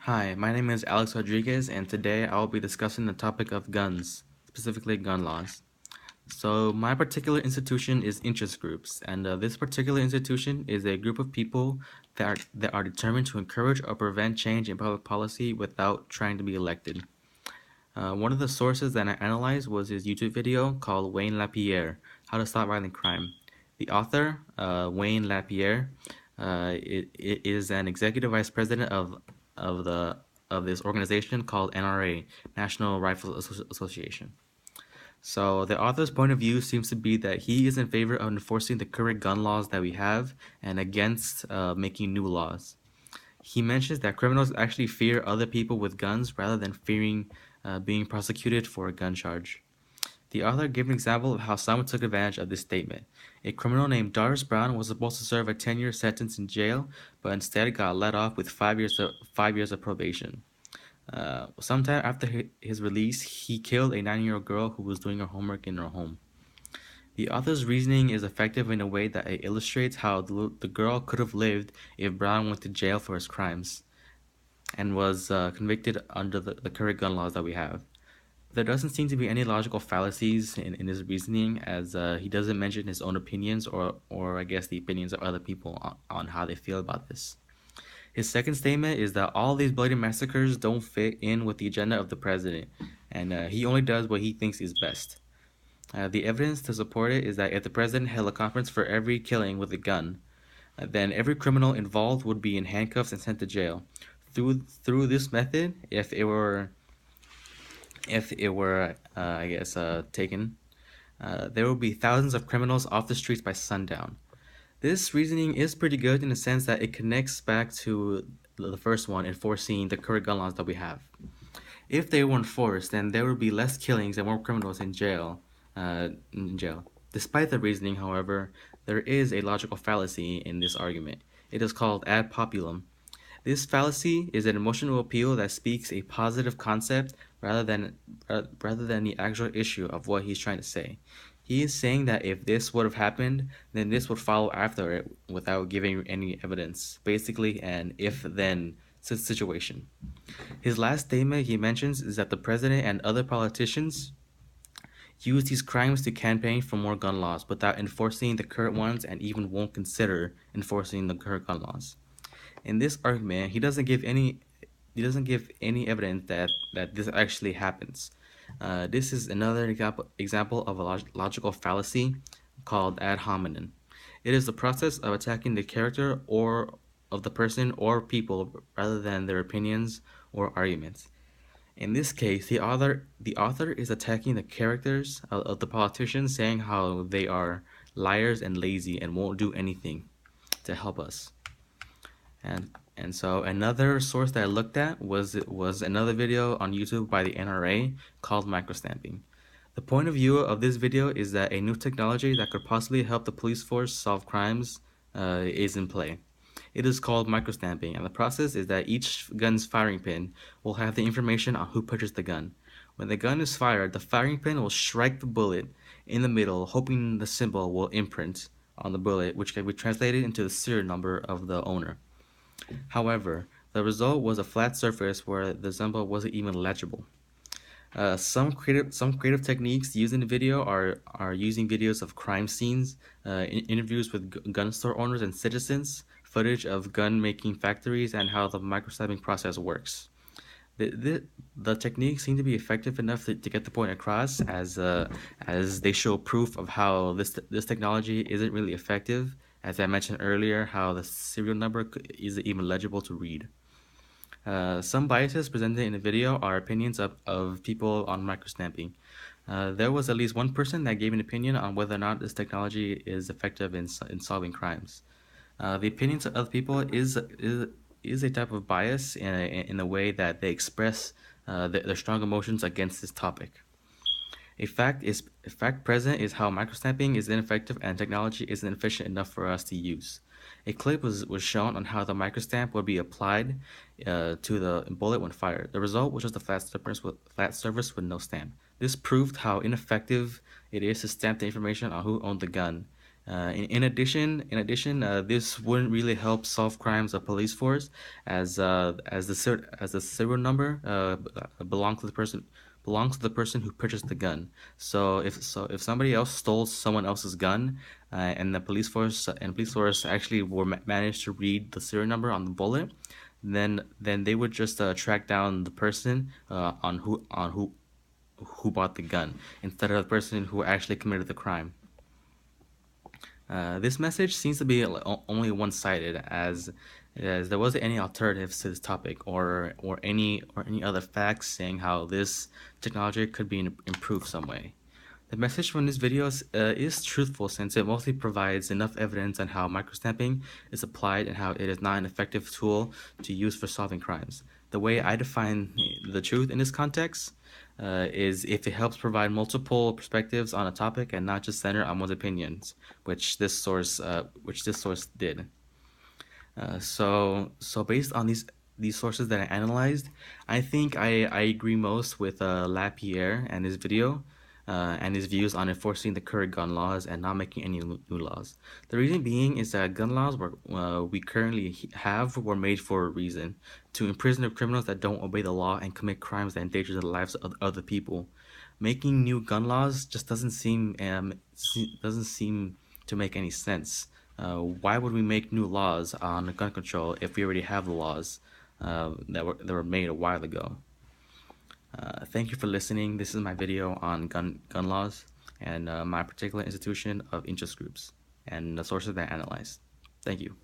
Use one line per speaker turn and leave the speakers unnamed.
Hi, my name is Alex Rodriguez, and today I will be discussing the topic of guns, specifically gun laws. So, my particular institution is interest groups, and this particular institution is a group of people that are determined to encourage or prevent change in public policy without trying to be elected. One of the sources that I analyzed was his YouTube video called Wayne LaPierre: How to Stop Violent Crime. The author, Wayne LaPierre, is an executive vice president of the of this organization called NRA, National Rifle Association. So the author's point of view seems to be that he is in favor of enforcing the current gun laws that we have and against making new laws. He mentions that criminals actually fear other people with guns rather than fearing being prosecuted for a gun charge. The author gave an example of how someone took advantage of this statement. A criminal named Doris Brown was supposed to serve a 10-year sentence in jail, but instead got let off with 5 years of probation. Sometime after his release, he killed a 9-year-old girl who was doing her homework in her home. The author's reasoning is effective in a way that it illustrates how the girl could have lived if Brown went to jail for his crimes and was convicted under the current gun laws that we have. There doesn't seem to be any logical fallacies in his reasoning, as he doesn't mention his own opinions or I guess the opinions of other people on how they feel about this. His second statement is that all these bloody massacres don't fit in with the agenda of the president, and he only does what he thinks is best. The evidence to support it is that if the president held a conference for every killing with a gun, then every criminal involved would be in handcuffs and sent to jail. Through this method, if it were I guess taken, there would be thousands of criminals off the streets by sundown. This reasoning is pretty good in the sense that it connects back to the first one, enforcing the current gun laws that we have. If they were enforced, then there would be less killings and more criminals in jail. Despite the reasoning, however, there is a logical fallacy in this argument. It is called ad populum. This fallacy is an emotional appeal that speaks a positive concept rather than the actual issue of what he's trying to say. He is saying that if this would have happened, then this would follow after it without giving any evidence. Basically, an if-then situation. His last statement he mentions is that the president and other politicians use these crimes to campaign for more gun laws without enforcing the current ones and even won't consider enforcing the current gun laws. In this argument, he doesn't give any evidence that this actually happens. This is another example of a logical fallacy called ad hominem. It is the process of attacking the character or of the person or people rather than their opinions or arguments. In this case, the author is attacking the characters of the politicians, saying how they are liars and lazy and won't do anything to help us. And so another source that I looked at was another video on YouTube by the NRA called microstamping. The point of view of this video is that a new technology that could possibly help the police force solve crimes is in play. It is called microstamping, and the process is that each gun's firing pin will have the information on who purchased the gun. When the gun is fired, the firing pin will strike the bullet in the middle, hoping the symbol will imprint on the bullet, which can be translated into the serial number of the owner. However, the result was a flat surface where the symbol wasn't even legible. Some creative techniques used in the video are using videos of crime scenes, interviews with gun store owners and citizens, footage of gun making factories, and how the microstabbing process works. The techniques seem to be effective enough to get the point across, as they show proof of how this technology isn't really effective. As I mentioned earlier, how the serial number isn't even legible to read. Some biases presented in the video are opinions of people on microstamping. There was at least one person that gave an opinion on whether or not this technology is effective in solving crimes. The opinions of other people is a type of bias in a way that they express their strong emotions against this topic. A fact present is how microstamping is ineffective and technology isn't efficient enough for us to use. A clip was shown on how the microstamp would be applied to the bullet when fired. The result was just a flat surface with no stamp. This proved how ineffective it is to stamp the information on who owned the gun. This wouldn't really help solve crimes of police force, as the serial number belongs to the person who purchased the gun. So if somebody else stole someone else's gun, and the police force actually managed to read the serial number on the bullet, then they would just track down the person who bought the gun instead of the person who actually committed the crime. This message seems to be only one-sided, as there wasn't any alternatives to this topic or any other facts saying how this technology could be improved some way. The message from this video is truthful, since it mostly provides enough evidence on how microstamping is applied and how it is not an effective tool to use for solving crimes. The way I define the truth in this context is if it helps provide multiple perspectives on a topic and not just center on one's opinions, which this source did. So based on these sources that I analyzed, I think I agree most with Lapierre and his video, and his views on enforcing the current gun laws and not making any new laws. The reason being is that gun laws we currently have were made for a reason: to imprison the criminals that don't obey the law and commit crimes that endanger the lives of other people. Making new gun laws just doesn't seem to make any sense. Why would we make new laws on gun control if we already have the laws that were made a while ago? Thank you for listening. This is my video on gun laws and my particular institution of interest groups and the sources that I analyzed. Thank you.